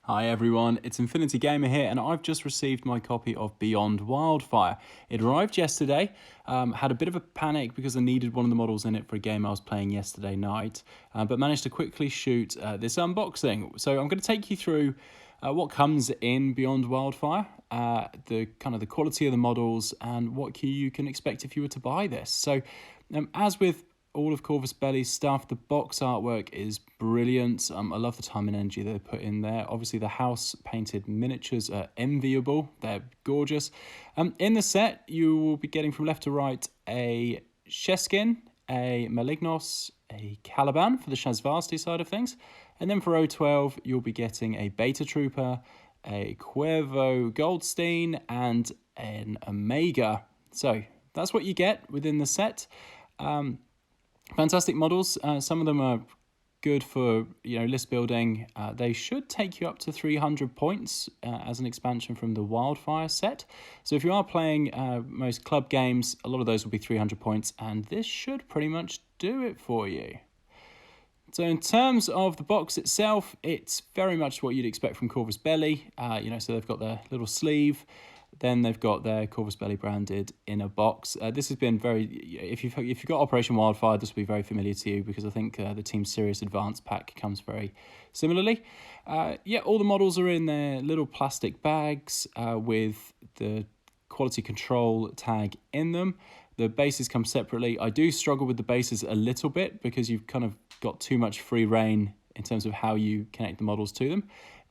Hi everyone, it's Infinity Gamer here, and I've just received my copy of Beyond Wildfire. It arrived yesterday, had a bit of a panic because I needed one of the models in it for a game I was playing yesterday night, but managed to quickly shoot this unboxing. So I'm going to take you through what comes in Beyond Wildfire, the quality of the models, and what you can expect if you were to buy this. So as with all of Corvus Belli's stuff, the box artwork is brilliant. I love the time and energy they put in there. Obviously, the house painted miniatures are enviable. They're gorgeous. In the set, you will be getting from left to right a Sheskiin, a Malignos, a Caliban for the Shasvastii side of things. And then for O12, you'll be getting a Betatrooper, a Cuervo Goldstein, and an Omega. So that's what you get within the set. Fantastic models. Some of them are good for list building. They should take you up to 300 points as an expansion from the Wildfire set. So if you are playing most club games, a lot of those will be 300 points, and this should pretty much do it for you. So in terms of the box itself, it's very much what you'd expect from Corvus Belli. So they've got their little sleeve. Then they've got their Corvus Belli branded inner box. This has been very, if you've got Operation Wildfire, this will be very familiar to you because I think the Team Serious Advance pack comes very similarly. All the models are in their little plastic bags with the quality control tag in them. The bases come separately. I do struggle with the bases a little bit because you've kind of got too much free reign in terms of how you connect the models to them.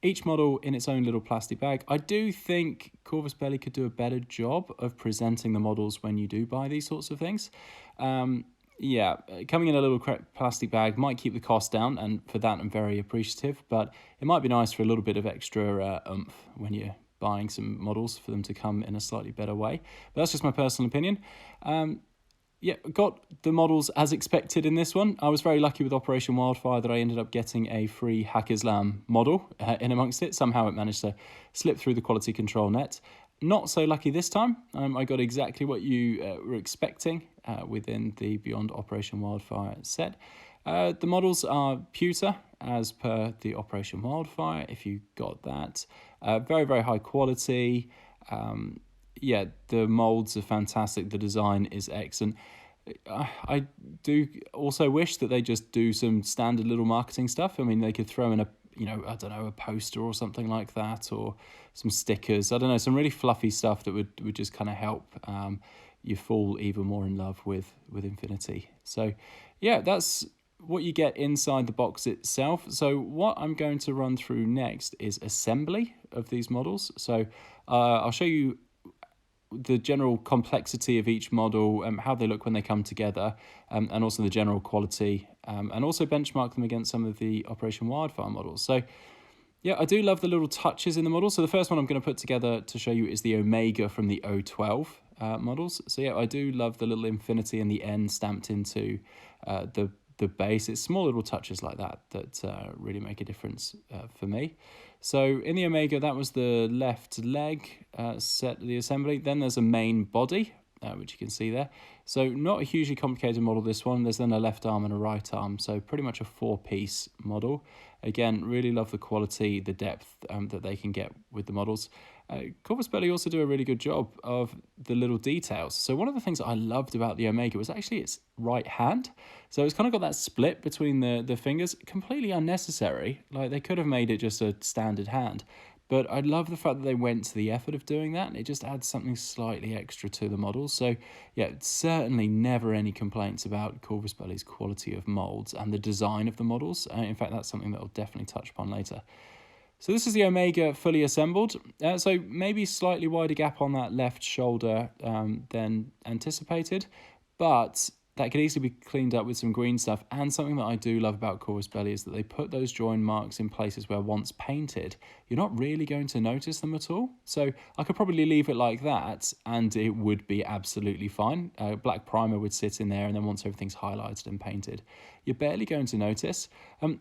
Each model in its own little plastic bag. I do think Corvus Belli could do a better job of presenting the models when you do buy these sorts of things. Coming in a little plastic bag might keep the cost down, and for that I'm very appreciative, but it might be nice for a little bit of extra oomph when you're buying some models for them to come in a slightly better way. But that's just my personal opinion. Got the models as expected in this one. I was very lucky with Operation Wildfire that I ended up getting a free Hack Islam model in amongst it. Somehow it managed to slip through the quality control net. Not so lucky this time. I got exactly what you were expecting within the Beyond Operation Wildfire set. The models are pewter as per the Operation Wildfire, if you got that. Very, very high quality. The molds are fantastic. The design is excellent. I do also wish that they just do some standard little marketing stuff. I mean, they could throw in a poster or something like that, or some stickers. I don't know, some really fluffy stuff that would just kind of help you fall even more in love with Infinity. So, that's what you get inside the box itself. So what I'm going to run through next is assembly of these models. So I'll show you the general complexity of each model, how they look when they come together, and also the general quality, and also benchmark them against some of the Operation Wildfire models. So I do love the little touches in the model. So the first one I'm going to put together to show you is the Omega from the O12 models. So I do love the little infinity and the N stamped into the base. It's small little touches like that really make a difference for me. So in the Omega, that was the left leg set of the assembly. Then there's a main body, which you can see there. So not a hugely complicated model, this one. There's then a left arm and a right arm. So pretty much a 4-piece model. Again, really love the quality, the depth that they can get with the models. Corvus Belli also do a really good job of the little details. So one of the things that I loved about the Omega was actually its right hand. So it's kind of got that split between the fingers, completely unnecessary. Like, they could have made it just a standard hand. But I love the fact that they went to the effort of doing that. It just adds something slightly extra to the models. So certainly never any complaints about Corvus Belli's quality of molds and the design of the models. In fact, that's something that I'll definitely touch upon later. So this is the Omega fully assembled. So maybe slightly wider gap on that left shoulder than anticipated, but that could easily be cleaned up with some green stuff. And something that I do love about Corvus Belli is that they put those join marks in places where once painted, you're not really going to notice them at all. So I could probably leave it like that and it would be absolutely fine. Black primer would sit in there, and then once everything's highlighted and painted, you're barely going to notice.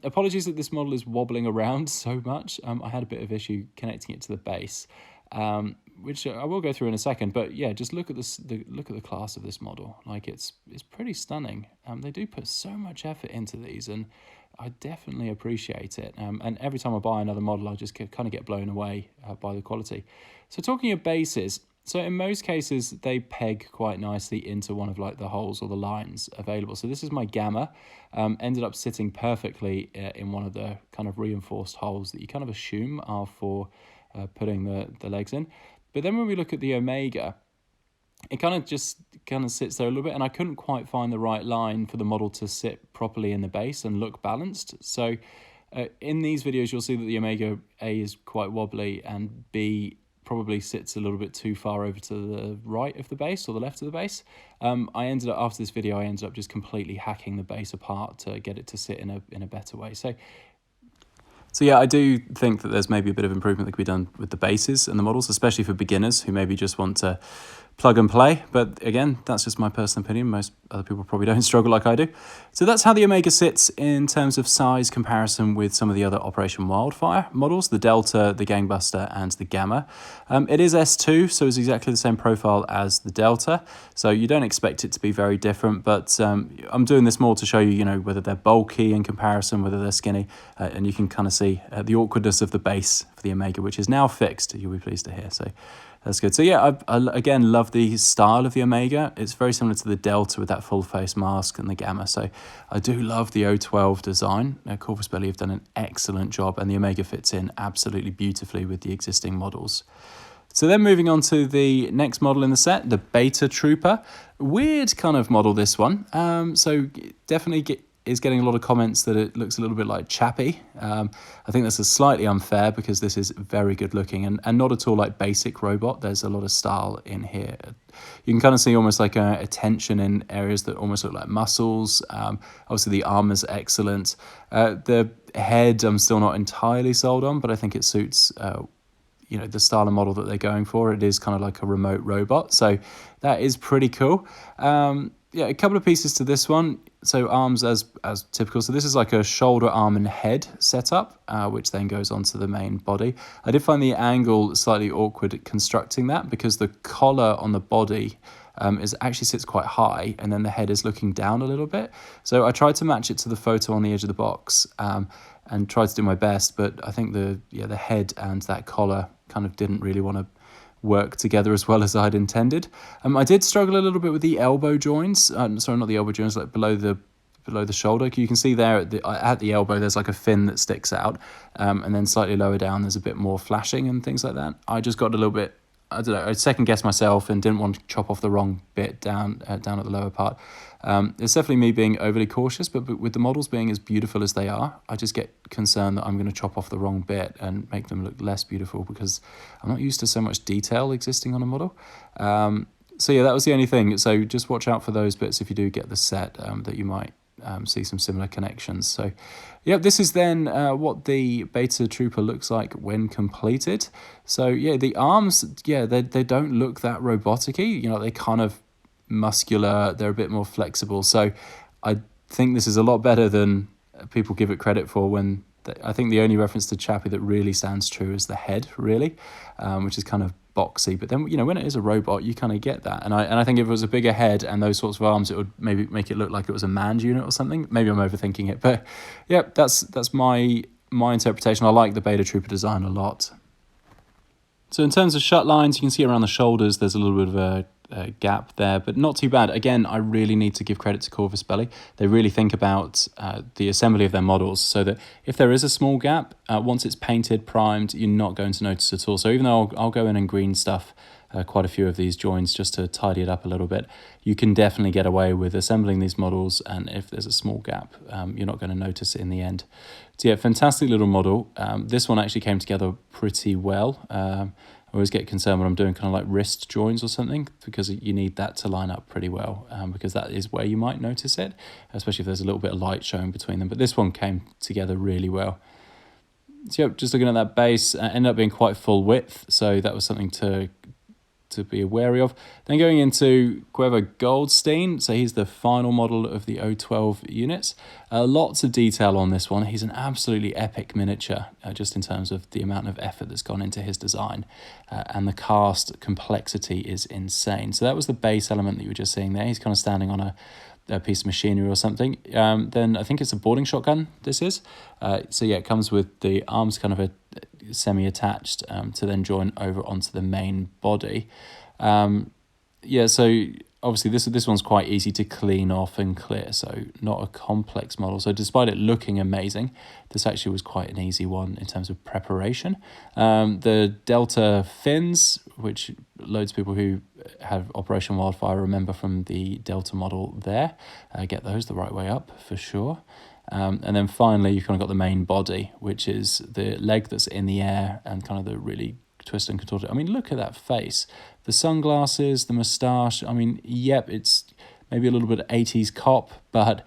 Apologies that this model is wobbling around so much. I had a bit of issue connecting it to the base. which I will go through in a second. But yeah, just look at this. Look at the class of this model. Like it's pretty stunning. They do put so much effort into these, and I definitely appreciate it. And every time I buy another model, I just kind of get blown away by the quality. So talking of bases, so in most cases, they peg quite nicely into one of like the holes or the lines available. So this is my Gamma, ended up sitting perfectly in one of the kind of reinforced holes that you kind of assume are for putting the legs in. But then when we look at the Omega, it kind of sits there a little bit, and I couldn't quite find the right line for the model to sit properly in the base and look balanced. So in these videos, you'll see that the Omega A is quite wobbly, and B probably sits a little bit too far over to the right of the base or the left of the base. After this video, I ended up just completely hacking the base apart to get it to sit in a better way. So yeah, I do think that there's maybe a bit of improvement that could be done with the bases and the models, especially for beginners who maybe just want to plug and play. But again, that's just my personal opinion. Most other people probably don't struggle like I do. So that's how the Omega sits in terms of size comparison with some of the other Operation Wildfire models, the Delta, the Gangbuster, and the Gamma. It is S2, so it's exactly the same profile as the Delta. So you don't expect it to be very different, but I'm doing this more to show you, whether they're bulky in comparison, whether they're skinny, and you can kind of see the awkwardness of the base for the Omega, which is now fixed, you'll be pleased to hear. So that's good. So yeah, I again love the style of the Omega. It's very similar to the Delta with that full face mask and the Gamma. So I do love the O12 design. Corvus Belli have done an excellent job, and the Omega fits in absolutely beautifully with the existing models. So then moving on to the next model in the set, the Betatrooper. Weird kind of model, this one. So definitely is getting a lot of comments that it looks a little bit like Chappie. I think this is slightly unfair because this is very good looking and not at all like basic robot. There's a lot of style in here. You can kind of see almost like a tension in areas that almost look like muscles. Obviously the armor's excellent. The head I'm still not entirely sold on, but I think it suits the style of model that they're going for. It is kind of like a remote robot, so that is pretty cool. Yeah, a couple of pieces to this one. So arms as typical. So this is like a shoulder, arm, and head setup, which then goes onto the main body. I did find the angle slightly awkward at constructing that because the collar on the body actually sits quite high, and then the head is looking down a little bit. So I tried to match it to the photo on the edge of the box and tried to do my best, but I think the head and that collar kind of didn't really want to work together as well as I'd intended. I did struggle a little bit with the elbow joints. Sorry, not the elbow joints, like below the shoulder. You can see there at the elbow there's like a fin that sticks out, and then slightly lower down there's a bit more flashing and things like that. I just got a little bit, I don't know, I second guessed myself and didn't want to chop off the wrong bit down at the lower part. It's definitely me being overly cautious, but with the models being as beautiful as they are, I just get concerned that I'm going to chop off the wrong bit and make them look less beautiful because I'm not used to so much detail existing on a model. So yeah, that was the only thing. So just watch out for those bits if you do get the set, that you might see some similar connections. So yeah, this is then what the Betatrooper looks like when completed. So yeah, the arms, yeah, they don't look that robotic-y. They kind of muscular, they're a bit more flexible. So I think this is a lot better than people give it credit for. I think the only reference to Chappie that really stands true is the head, really, which is kind of boxy. But then, when it is a robot, you kind of get that. And I think if it was a bigger head and those sorts of arms, it would maybe make it look like it was a manned unit or something. Maybe I'm overthinking it. But yeah, that's my interpretation. I like the Betatrooper design a lot. So in terms of shut lines, you can see around the shoulders, there's a little bit of a gap there, but not too bad. Again, I really need to give credit to Corvus Belli. They really think about the assembly of their models so that if there is a small gap, once it's painted, primed, you're not going to notice at all. So even though I'll go in and green stuff quite a few of these joins just to tidy it up a little bit, you can definitely get away with assembling these models, and if there's a small gap, you're not going to notice it in the end. So yeah, fantastic little model. This one actually came together pretty well. I always get concerned when I'm doing kind of like wrist joins or something, because you need that to line up pretty well, because that is where you might notice it, especially if there's a little bit of light showing between them. But this one came together really well. So yeah, just looking at that base, ended up being quite full width, so that was something to to be wary of. Then going into Cuervo Goldstein, so he's the final model of the O12 units. Lots of detail on this one. He's an absolutely epic miniature, just in terms of the amount of effort that's gone into his design. And the cast complexity is insane. So that was the base element that you were just seeing there. He's kind of standing on a piece of machinery or something. Then I think it's a boarding shotgun, this is. So yeah, it comes with the arms kind of a semi-attached to then join over onto the main body. Yeah, so obviously this one's quite easy to clean off and clear, so not a complex model. So despite it looking amazing, this actually was quite an easy one in terms of preparation. The Delta fins, which loads of people who have Operation Wildfire remember from the Delta model there, get those the right way up for sure. And then finally, you've kind of got the main body, which is the leg that's in the air and kind of the really twist and contorted. I mean, look at that face. The sunglasses, the moustache. I mean, yep, it's maybe a little bit 80s cop, but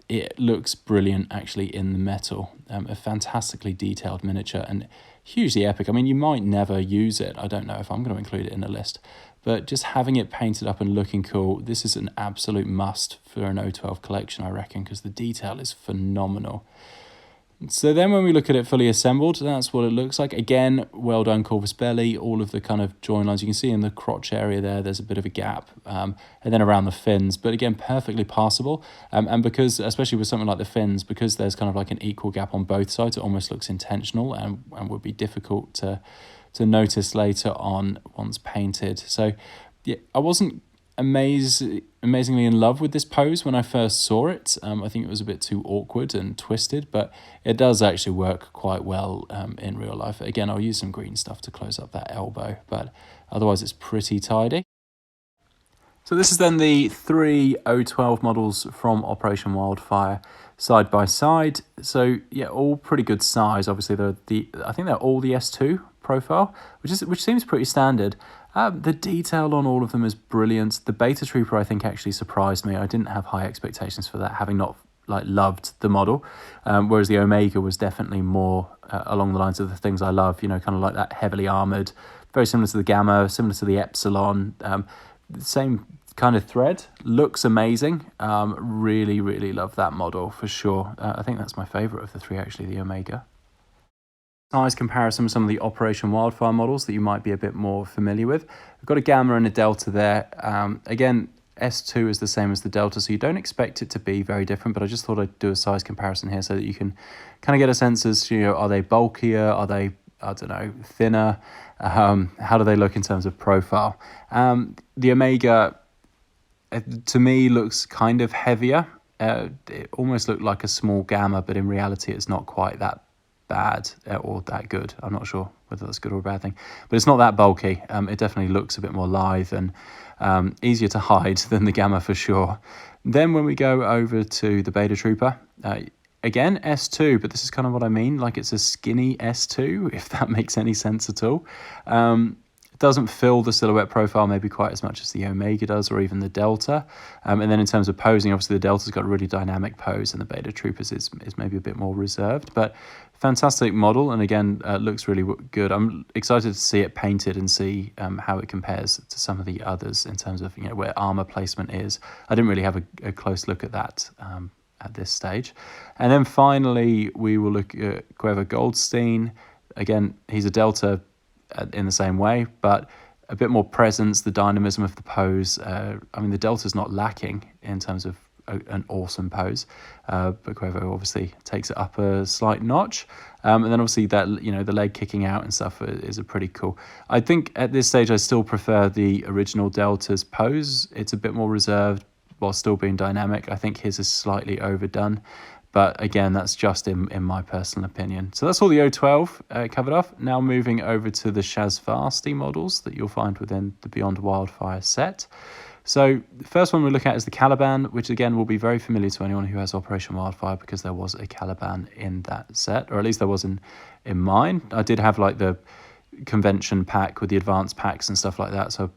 it looks brilliant actually in the metal. A fantastically detailed miniature and hugely epic. I mean, you might never use it. I don't know if I'm going to include it in a list. But just having it painted up and looking cool, this is an absolute must for an O12 collection, I reckon, because the detail is phenomenal. So then when we look at it fully assembled, that's what it looks like. Again, well done Corvus Belli, all of the kind of join lines. You can see in the crotch area there's a bit of a gap, and then around the fins. But again, perfectly passable. And because, especially with something like the fins, because there's kind of like an equal gap on both sides, it almost looks intentional and would be difficult to notice later on once painted. So yeah, I wasn't amazingly in love with this pose when I first saw it. I think it was a bit too awkward and twisted, but it does actually work quite well in real life. Again, I'll use some green stuff to close up that elbow, but otherwise it's pretty tidy. So this is then the 3 O12 models from Operation Wildfire side by side. So yeah, all pretty good size. Obviously, I think they're all the S2 profile, which seems pretty standard. The detail on all of them is brilliant. The Betatrooper, I think, actually surprised me. I didn't have high expectations for that, having not loved the model, whereas the Omega was definitely more along the lines of the things I love. You know, kind of like that heavily armored, very similar to the Gamma, similar to the Epsilon. Same kind of thread, looks amazing. Really, really love that model for sure. I think that's my favorite of the 3, actually, the Omega. Size comparison with some of the Operation Wildfire models that you might be a bit more familiar with. We've got a Gamma and a Delta there. Again, S2 is the same as the Delta, so you don't expect it to be very different, but I just thought I'd do a size comparison here so that you can kind of get a sense as to, you know, are they bulkier? Are they, I don't know, thinner? How do they look in terms of profile? The Omega, to me, looks kind of heavier. It almost looked like a small Gamma, but in reality it's not quite that bad or that good. I'm not sure whether that's good or a bad thing, but it's not that bulky. It definitely looks a bit more lithe and easier to hide than the Gamma for sure. Then when we go over to the Betatrooper, again S2, but this is kind of what I mean, like it's a skinny S2, if that makes any sense at all. It doesn't fill the silhouette profile maybe quite as much as the Omega does, or even the Delta. And then in terms of posing, obviously the Delta's got a really dynamic pose, and the Betatroopers is maybe a bit more reserved. But fantastic model, and again, looks really good. I'm excited to see it painted and see how it compares to some of the others in terms of, you know, where armor placement is. I didn't really have a close look at that at this stage. And then finally, we will look at Cuervo Goldstein. Again, he's a Delta in the same way, but a bit more presence, the dynamism of the pose. I mean, the Delta's not lacking in terms of an awesome pose, but Cuervo obviously takes it up a slight notch. And then obviously that, you know, the leg kicking out and stuff is a pretty cool. I think at this stage I still prefer the original Delta's pose. It's a bit more reserved while still being dynamic. I think his is slightly overdone. But again, that's just in my personal opinion. So that's all the O12 covered off. Now moving over to the Shasvastii models that you'll find within the Beyond Wildfire set. So the first one we look at is the Caliban, which again will be very familiar to anyone who has Operation Wildfire because there was a Caliban in that set, or at least there was in mine. I did have like the convention pack with the advanced packs and stuff like that, so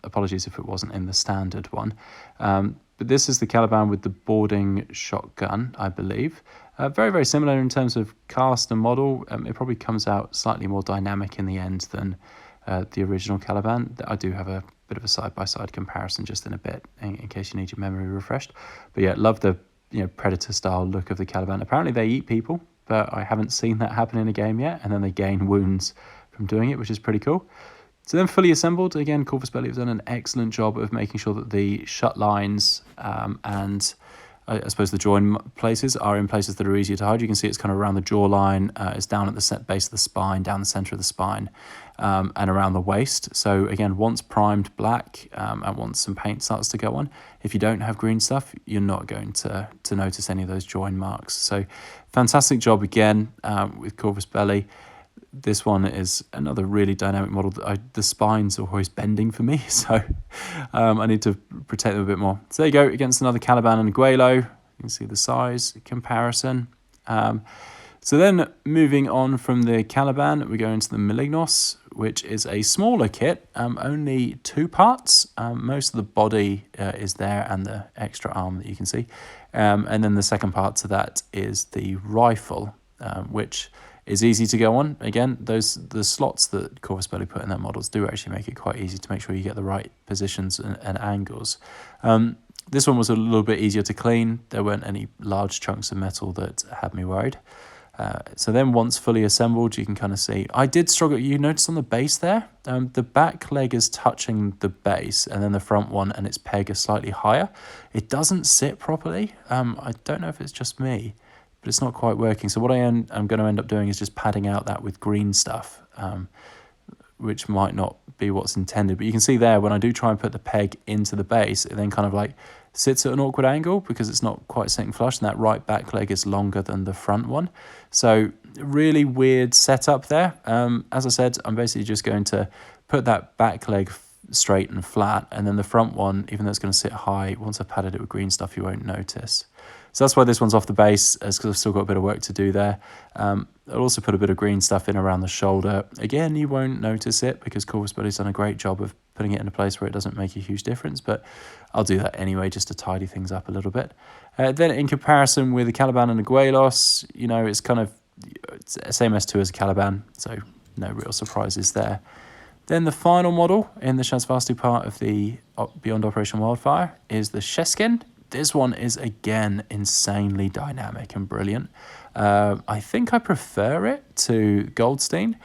apologies if it wasn't in the standard one. But this is the Caliban with the boarding shotgun, I believe. Very, very similar in terms of cast and model. It probably comes out slightly more dynamic in the end than the original Caliban. I do have a bit of a side-by-side comparison just in a bit, in case you need your memory refreshed. But yeah, love the Predator-style look of the Caliban. Apparently they eat people, but I haven't seen that happen in a game yet, and then they gain wounds from doing it, which is pretty cool. So then fully assembled, again, Corvus Belli have done an excellent job of making sure that the shut lines and I suppose the join places are in places that are easier to hide. You can see it's kind of around the jawline, it's down at the base of the spine, down the center of the spine, and around the waist. So again, once primed black and once some paint starts to go on, if you don't have green stuff, you're not going to notice any of those join marks. So fantastic job again with Corvus Belli. This one is another really dynamic model. The spines are always bending for me, so I need to protect them a bit more. So there you go, against another Caliban and Guelo. You can see the size comparison. So then moving on from the Caliban, we go into the Malignos, which is a smaller kit, only 2 parts. Most of the body is there and the extra arm that you can see. And then the second part to that is the rifle, which is easy to go on. Again, the slots that Corvus Belli put in their models do actually make it quite easy to make sure you get the right positions and angles. This one was a little bit easier to clean. There weren't any large chunks of metal that had me worried. So then once fully assembled, you can kind of see, I did struggle. You notice on the base there, the back leg is touching the base, and then the front one and its peg is slightly higher. It doesn't sit properly. I don't know if it's just me, but it's not quite working. So what I'm going to end up doing is just padding out that with green stuff, which might not be what's intended. But you can see there, when I do try and put the peg into the base, it then kind of like sits at an awkward angle because it's not quite sitting flush, and that right back leg is longer than the front one. So really weird setup there. As I said, I'm basically just going to put that back leg straight and flat, and then the front one, even though it's going to sit high, once I've padded it with green stuff, you won't notice. So that's why this one's off the base, is because I've still got a bit of work to do there. I'll also put a bit of green stuff in around the shoulder. Again, you won't notice it because Corvus Belli's done a great job of putting it in a place where it doesn't make a huge difference, but I'll do that anyway just to tidy things up a little bit. Then in comparison with the Caliban and the Guelos, it's kind of same S2 as a Caliban, so no real surprises there. Then the final model in the Shasvastii part of the Beyond Operation Wildfire is the Sheskiin. This one is, again, insanely dynamic and brilliant. I think I prefer it to Goldstein,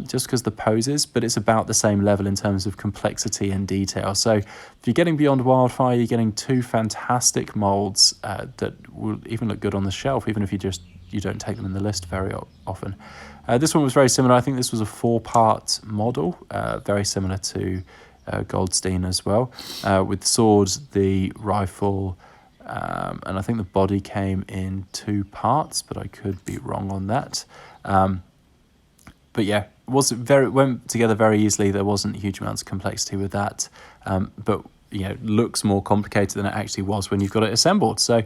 just because the poses, but it's about the same level in terms of complexity and detail. So if you're getting Beyond Wildfire, you're getting 2 fantastic molds that will even look good on the shelf, even if you don't take them in the list very often. This one was very similar. I think this was a 4-part model, very similar to Goldstein as well, with the swords, the rifle, and I think the body came in 2 parts, but I could be wrong on that. But yeah, it went together very easily. There wasn't huge amounts of complexity with that, but looks more complicated than it actually was when you've got it assembled. So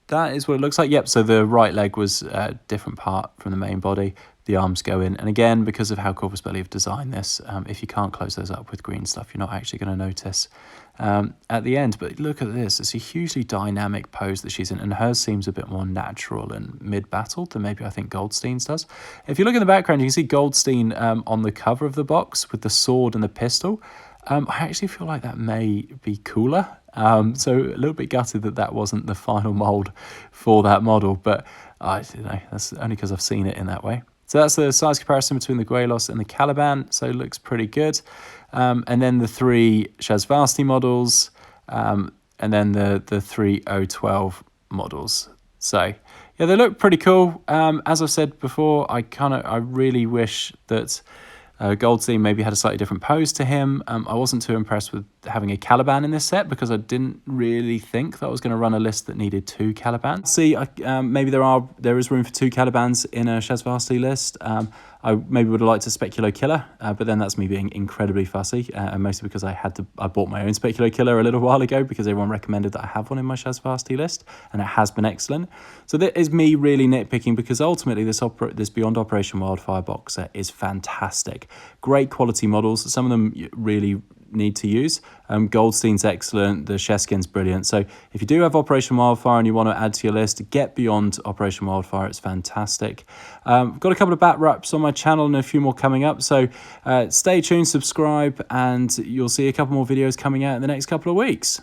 that is what it looks like. Yep, so the right leg was a different part from the main body. The arms go in. And again, because of how Corvus Belli have designed this, if you can't close those up with green stuff, you're not actually going to notice at the end. But look at this. It's a hugely dynamic pose that she's in, and hers seems a bit more natural and mid-battle than maybe I think Goldstein's does. If you look in the background, you can see Goldstein on the cover of the box with the sword and the pistol. I actually feel like that may be cooler. So a little bit gutted that wasn't the final mold for that model, but I don't know, that's only because I've seen it in that way. So that's the size comparison between the Guelos and the Caliban, so it looks pretty good. And then the 3 Shasvastii models, and then the 3 012 models. So yeah, they look pretty cool. As I've said before, I really wish that Goldstein maybe had a slightly different pose to him. I wasn't too impressed with having a Caliban in this set because I didn't really think that I was going to run a list that needed 2 Calibans. See, maybe there is room for 2 Calibans in a Shasvastii list. I maybe would have liked a Speculo Killer, but then that's me being incredibly fussy, and mostly because I bought my own Speculo Killer a little while ago because everyone recommended that I have one in my Shasvastii list, and it has been excellent. So that is me really nitpicking because ultimately this Beyond Operation Wildfire box set is fantastic. Great quality models. Some of them really need to use. Goldstein's excellent, the Sheskiin's brilliant. So if you do have Operation Wildfire and you want to add to your list, get Beyond Operation Wildfire. It's fantastic. I've got a couple of bat wraps on my channel and a few more coming up. So stay tuned, subscribe, and you'll see a couple more videos coming out in the next couple of weeks.